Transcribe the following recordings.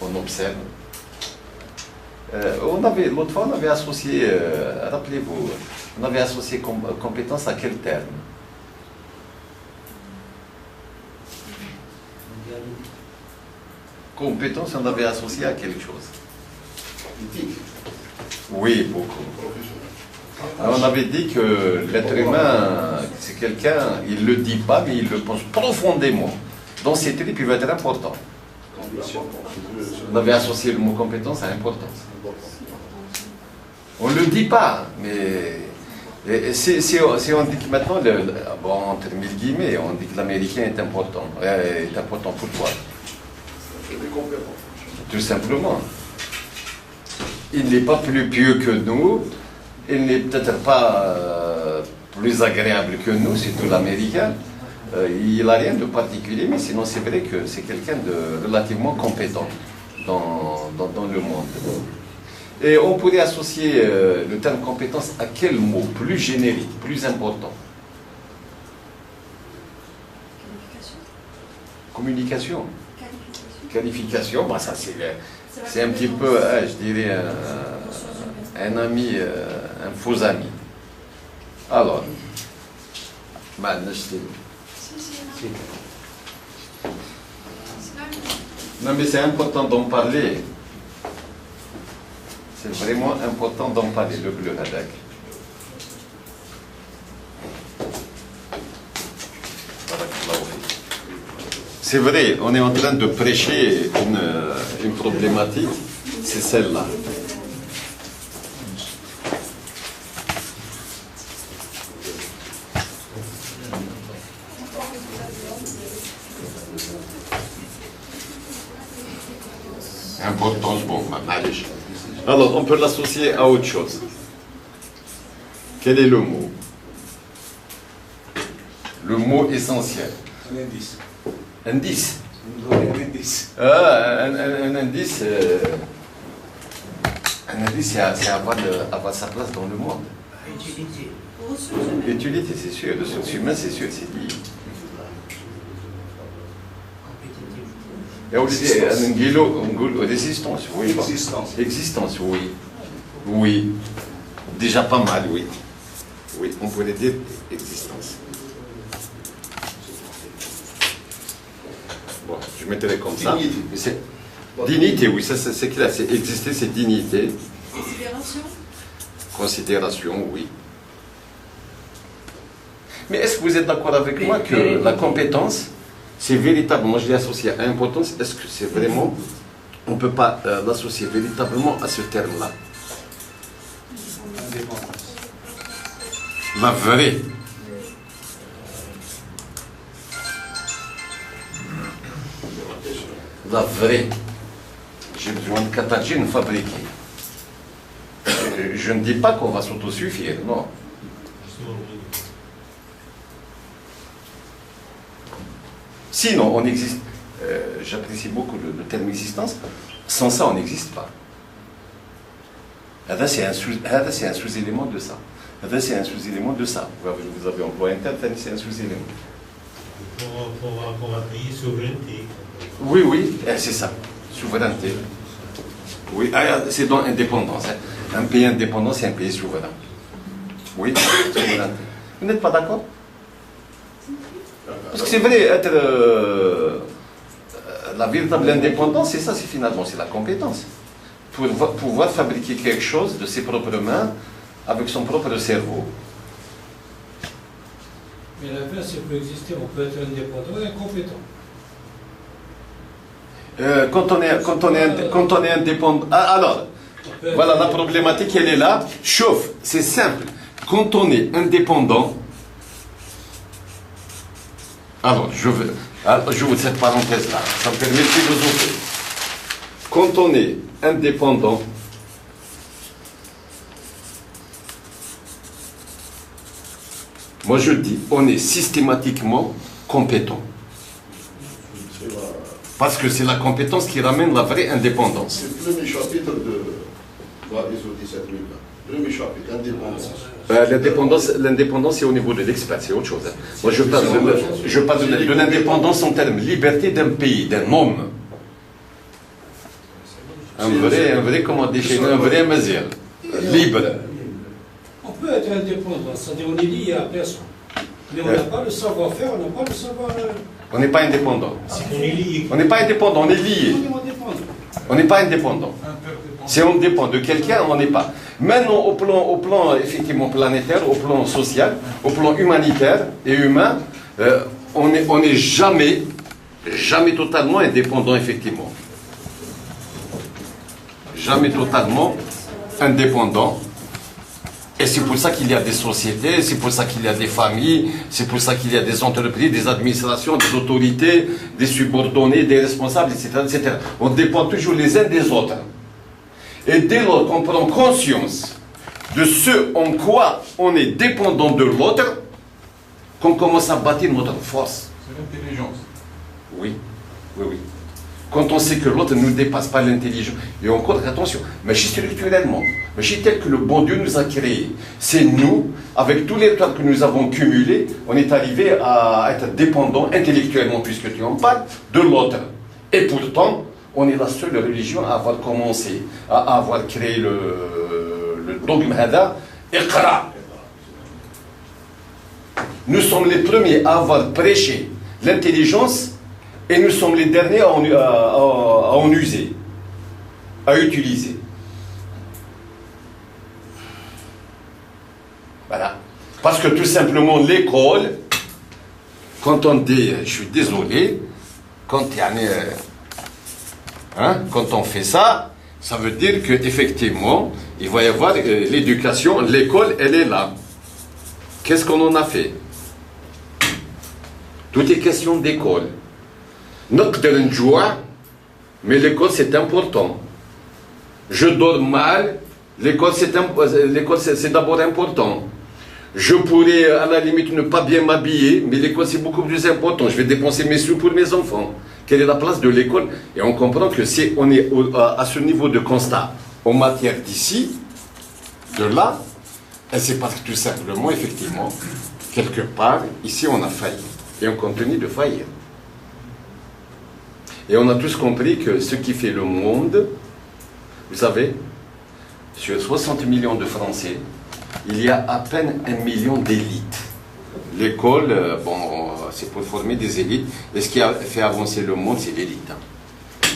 On observe. L'autre fois, on avait associé, rappelez-vous, on avait associé compétence à quel terme? Compétence, on avait associé à quelque chose. Oui, beaucoup. Alors, on avait dit que l'être humain, c'est quelqu'un, il ne le dit pas, mais il le pense profondément. Dans ses tripes, il va être important. On avait associé le mot compétence à importance. On ne le dit pas, mais si on dit que maintenant, entre mille guillemets, on dit que l'américain est important. Est important pour toi. Tout simplement. Il n'est pas plus pieux que nous, il n'est peut-être pas plus agréable que nous, c'est tout l'américain. Il n'a rien de particulier, mais sinon c'est vrai que c'est quelqu'un de relativement compétent dans le monde. Et on pourrait associer le terme compétence à quel mot plus générique, plus important? Communication. Qualification, bah ça c'est un petit peu, je dirais, un ami, un faux ami. Alors, non mais c'est important d'en parler. C'est vraiment important d'en parler, le bleu hadak. C'est vrai, on est en train de prêcher une problématique, c'est celle-là. Importance, bon, malgré. Alors, on peut l'associer à autre chose. Quel est le mot? Le mot essentiel. Un indice. Indice. Un indice. Un indice. Un indice, c'est avoir sa place dans le monde. Utilité. Utilité, c'est sûr. Le source humain, c'est sûr, c'est dit. Et on dit résistance, oui. Existence. Existence, oui. Oui. Déjà pas mal, oui. Oui, on pourrait dire existence. Bon, je mettrai comme ça. Dignité. Dignité, oui, ça c'est clair. C'est exister, c'est dignité. Considération. Considération, oui. Mais est-ce que vous êtes d'accord avec moi que la compétence, c'est véritablement, je l'ai associé à importance, est-ce que c'est vraiment, on ne peut pas l'associer véritablement à ce terme-là? Indépendance. La vraie. La vraie. J'ai besoin de catagines fabriquées. Je ne dis pas qu'on va s'autosuffire, non. Sinon, on existe. J'apprécie beaucoup le terme existence. Sans ça, on n'existe pas. C'est un sous-élément de ça. C'est un sous-élément de ça. Vous avez employé un terme, c'est un sous-élément. Pour un pays souveraineté. Oui, oui, c'est ça. Souveraineté. Oui, c'est donc indépendance. Un pays indépendant, c'est un pays souverain. Oui, souveraineté. Vous n'êtes pas d'accord? Parce que c'est vrai, être la véritable indépendance, c'est ça, c'est finalement, c'est la compétence. Pour pouvoir fabriquer quelque chose de ses propres mains, avec son propre cerveau. Mais l'inverse, c'est peut exister, on peut être indépendant et incompétent. Quand on est indépendant... alors, voilà, la problématique, elle est là. Chauffe, c'est simple. Quand on est indépendant... Alors, j'ouvre cette parenthèse-là. Ça me permet de philosopher. Quand on est indépendant, moi je dis, on est systématiquement compétent. Parce que c'est la compétence qui ramène la vraie indépendance. C'est le premier chapitre de la ISO 17000. Premier chapitre, indépendance. L'indépendance, c'est au niveau de l'expert, c'est autre chose. Hein. Moi, je parle de l'indépendance en termes de liberté d'un pays, d'un homme. Un vrai, comment définir, un vrai mazir, libre. On peut être indépendant, c'est-à-dire on est lié à personne. Mais on n'a pas le savoir-faire, on n'a pas le savoir... On n'est pas indépendant. On est lié. On n'est pas indépendant, on est lié. On est indépendant. On n'est pas indépendant. Si on dépend de quelqu'un, on n'est pas. Maintenant, au plan effectivement planétaire, au plan social, au plan humanitaire et humain, on n'est jamais totalement indépendant, effectivement. Jamais totalement indépendant. Et c'est pour ça qu'il y a des sociétés, c'est pour ça qu'il y a des familles, c'est pour ça qu'il y a des entreprises, des administrations, des autorités, des subordonnés, des responsables, etc., etc. On dépend toujours les uns des autres. Et dès lors qu'on prend conscience de ce en quoi on est dépendant de l'autre, qu'on commence à bâtir notre force. C'est l'intelligence. Oui, oui, oui. Quand on sait que l'autre ne nous dépasse pas l'intelligence. Et encore, attention, mais structurellement, mais tel que le bon Dieu nous a créés, c'est nous, avec tous les temps que nous avons cumulés, on est arrivé à être dépendant intellectuellement, puisque tu en parles, de l'autre. Et pourtant, on est la seule religion à avoir commencé, à avoir créé le dogme Hada, Iqra. Nous sommes les premiers à avoir prêché l'intelligence et nous sommes les derniers à en user, à utiliser. Voilà. Parce que tout simplement l'école, quand on dit, je suis désolé, quand on fait ça, ça veut dire qu'effectivement, il va y avoir l'éducation, l'école, elle est là. Qu'est-ce qu'on en a fait? Tout est question d'école. Mais l'école c'est important. Je dors mal, l'école c'est d'abord important. Je pourrais à la limite ne pas bien m'habiller, mais l'école c'est beaucoup plus important. Je vais dépenser mes sous pour mes enfants. Quelle est la place de l'école? Et on comprend que si on est à ce niveau de constat en matière d'ici, de là, et c'est parce que tout simplement, effectivement, quelque part, ici on a failli. Et on continue de faillir. Et on a tous compris que ce qui fait le monde, vous savez, sur 60 millions de Français, il y a à peine 1 million d'élites. L'école, c'est pour former des élites. Et ce qui a fait avancer le monde, c'est l'élite.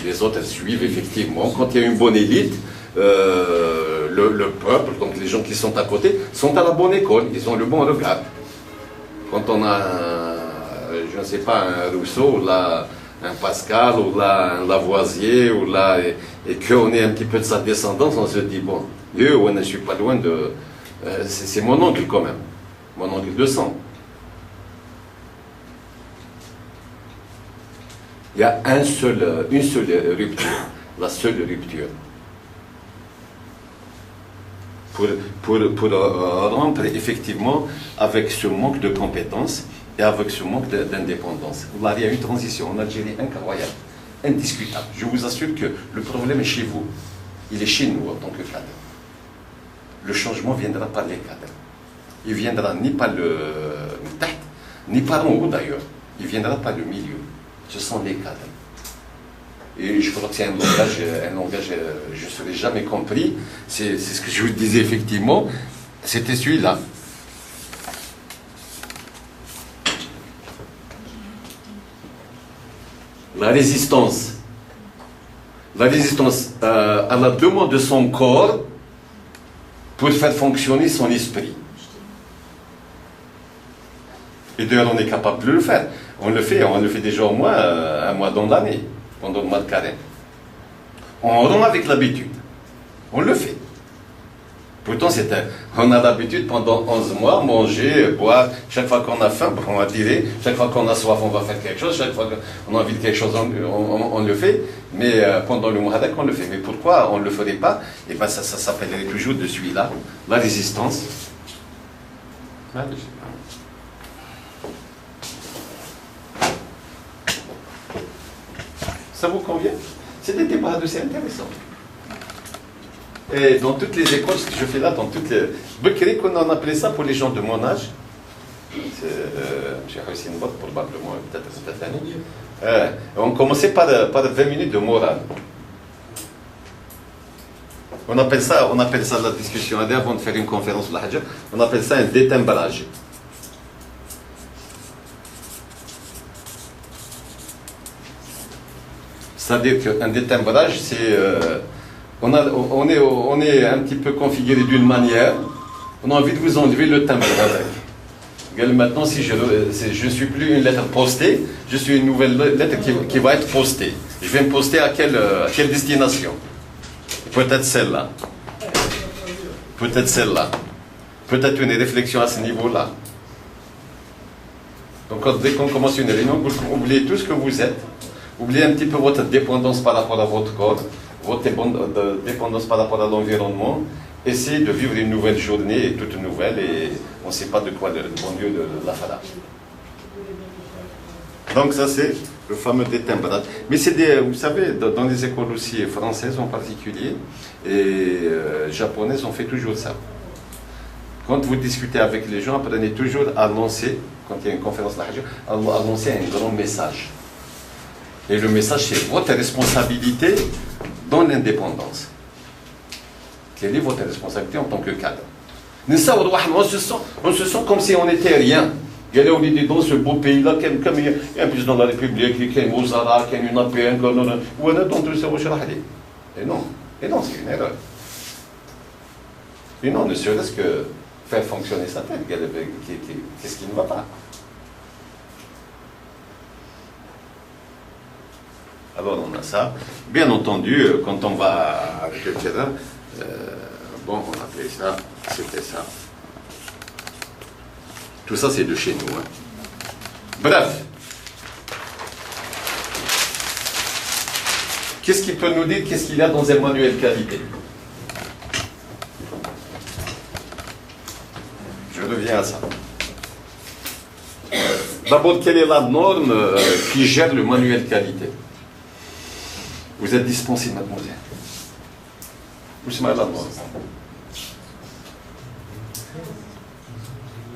Les autres, elles suivent effectivement. Quand il y a une bonne élite, le peuple, donc les gens qui sont à côté, sont à la bonne école. Ils ont le bon regard. Quand on a, je ne sais pas, un Rousseau, ou là, un Pascal, ou là, un Lavoisier, ou là, et qu'on est un petit peu de sa descendance, on se dit, bon, Dieu, je ne suis pas loin de... c'est mon oncle quand même, mon oncle de sang. Il y a une seule rupture, la seule rupture. Pour rompre effectivement avec ce manque de compétences et avec ce manque d'indépendance. Là, il y a une transition en Algérie incroyable, indiscutable. Je vous assure que le problème est chez vous. Il est chez nous en tant que cadre. Le changement viendra par les cadres. Il viendra ni par le tête, ni par en haut d'ailleurs. Il viendra par le milieu. Ce sont les cadres. Et je crois que c'est un langage je ne serai jamais compris. C'est ce que je vous disais effectivement. C'était celui-là. La résistance. La résistance à la demande de son corps pour faire fonctionner son esprit. Et d'ailleurs, on est capable de le faire. On le fait déjà au moins un mois dans l'année, pendant le mois de carême. On rompt avec l'habitude. On le fait. Pourtant, on a l'habitude pendant 11 mois, manger, boire. Chaque fois qu'on a faim, on va tirer. Chaque fois qu'on a soif, on va faire quelque chose. Chaque fois qu'on a envie de quelque chose, on le fait. Mais pendant le mois on le fait. Mais pourquoi on ne le ferait pas? Et bien, ça s'appellerait toujours de celui-là, la résistance. Ça vous convient? C'est des débats assez intéressants. Et dans toutes les écoles, ce que je fais là, dans toutes les... Bekri, qu'on en appelait ça pour les gens de mon âge. J'ai réussi une botte, probablement, peut-être cette année. On commençait par 20 minutes de morale. On appelle ça la discussion avant de faire une conférence, on appelle ça un détimbrage. C'est-à-dire qu'un détimbrage, c'est... on est un petit peu configuré d'une manière, on a envie de vous enlever le timbre avec. Maintenant, si je ne suis plus une lettre postée, je suis une nouvelle lettre qui va être postée. Je vais me poster à quelle destination? Peut-être celle-là. Peut-être celle-là. Peut-être une réflexion à ce niveau-là. Donc, dès qu'on commence une réunion, vous oubliez tout ce que vous êtes. Oubliez un petit peu votre dépendance par rapport à votre corps, votre dépendance par rapport à l'environnement. Essayez de vivre une nouvelle journée, toute nouvelle, et on ne sait pas de quoi le bon Dieu de la fera. Donc ça c'est le fameux détimbrage. Mais c'est vous savez, dans les écoles aussi françaises en particulier, et japonaises, on fait toujours ça. Quand vous discutez avec les gens, apprenez toujours à lancer, quand il y a une conférence là, à lancer un grand message. Et le message, c'est votre responsabilité dans l'indépendance. Quelle est votre responsabilité en tant que cadre? On se sent comme si on n'était rien. Il y a dans ce beau pays-là, comme il y a un président de la République, il y a un Mozara, il y a une APN, ou on a dans tout ça. Et non, c'est une erreur. Et non, ne serait-ce que faire fonctionner sa tête. Qu'est-ce qui ne va pas? Alors on a ça. Bien entendu, quand on va avec le terrain, bon, on appelait ça, c'était ça. Tout ça, c'est de chez nous. Hein. Bref. Qu'est-ce qu'il peut nous dire? Qu'est-ce qu'il y a dans un manuel qualité? Je reviens à ça. D'abord, quelle est la norme qui gère le manuel qualité? Vous êtes dispensé, mademoiselle. Où est la norme?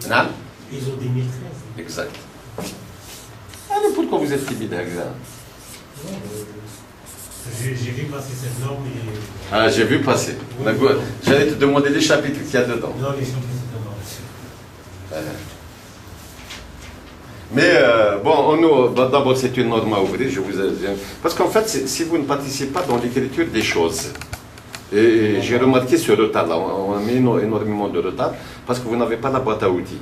Non? ISO 2013. Exact. Alors pourquoi vous êtes timide avec ça? J'ai vu passer cette norme et... Ah, j'ai vu passer. Oui. J'allais te demander les chapitres qu'il y a dedans. Non, les chapitres, c'est dedans. Mais bon, d'abord c'est une norme à ouvrir, parce qu'en fait, si vous ne participez pas dans l'écriture des choses, et j'ai remarqué ce retard-là, on a mis énormément de retard, parce que vous n'avez pas la boîte à outils.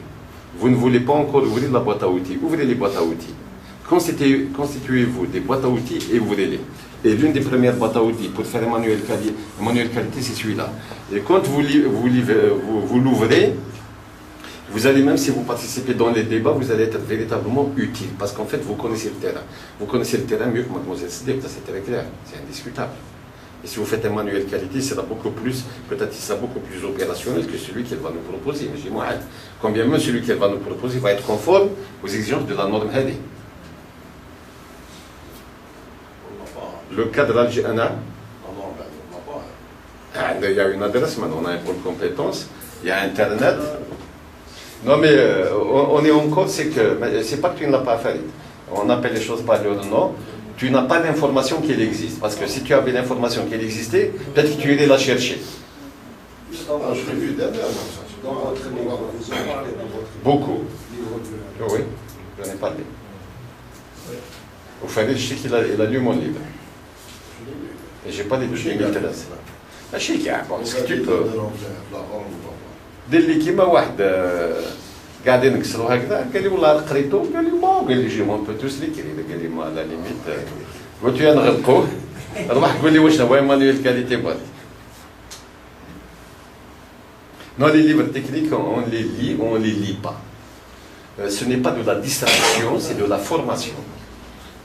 Vous ne voulez pas encore ouvrir la boîte à outils. Ouvrez les boîtes à outils. Constituez-vous des boîtes à outils et ouvrez-les. Et l'une des premières boîtes à outils pour faire un manuel qualité, c'est celui-là. Et quand vous l'ouvrez, vous allez, même si vous participez dans les débats, vous allez être véritablement utile. Parce qu'en fait, vous connaissez le terrain. Vous connaissez le terrain mieux que Mademoiselle Sidek, ça c'est très clair, c'est indiscutable. Et si vous faites un manuel qualité, c'est beaucoup plus, peut-être il sera beaucoup plus opérationnel que celui qu'elle va nous proposer. Mais je dis, moi, combien même celui qu'elle va nous proposer va être conforme aux exigences de la norme HADI. Le cadre algérien, il y a une adresse, maintenant on a un pôle compétences, il y a Internet. Non mais on est encore, c'est pas que tu ne l'as pas fait. On appelle les choses par leur nom. Tu n'as pas l'information qu'elle existe. Parce que si tu avais l'information qu'elle existait, peut-être que tu irais la chercher. Beaucoup. Oui, j'en ai parlé. Au Farid, je sais qu'il a lu mon livre. Et j'ai pas les 2013. Je sais qu'il y a, est-ce que tu peux... دير كيما واحد قاعدين نكسروا هكذا قال لي والله قريتو قال لي ما قال لي جي مون بو توس ليكري قال لي ما لا ليميت قلت له نغلقوه روح قول لي واش هو مانويل كاليتي بغيت. Non, les livres techniques, on les lit ou on ne les lit pas. Ce n'est pas de la distraction, c'est de la formation.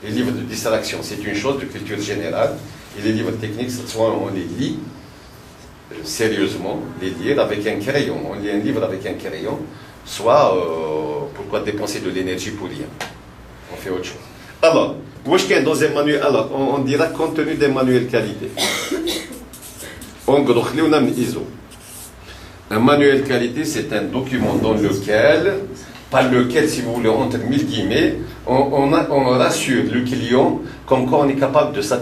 Les livres de distraction, c'est une chose de culture générale. Et les livres techniques, soit on les lit sérieusement, les lire avec un crayon. On lit un livre avec un crayon, soit pourquoi dépenser de l'énergie pour rien. On fait autre chose. Alors, dans un manuel, alors on dira contenu des manuels qualité. ISO. Un manuel qualité, c'est un document dans lequel, par lequel, si vous voulez, entre mille guillemets, on rassure le client comme quoi on est capable de satisfaire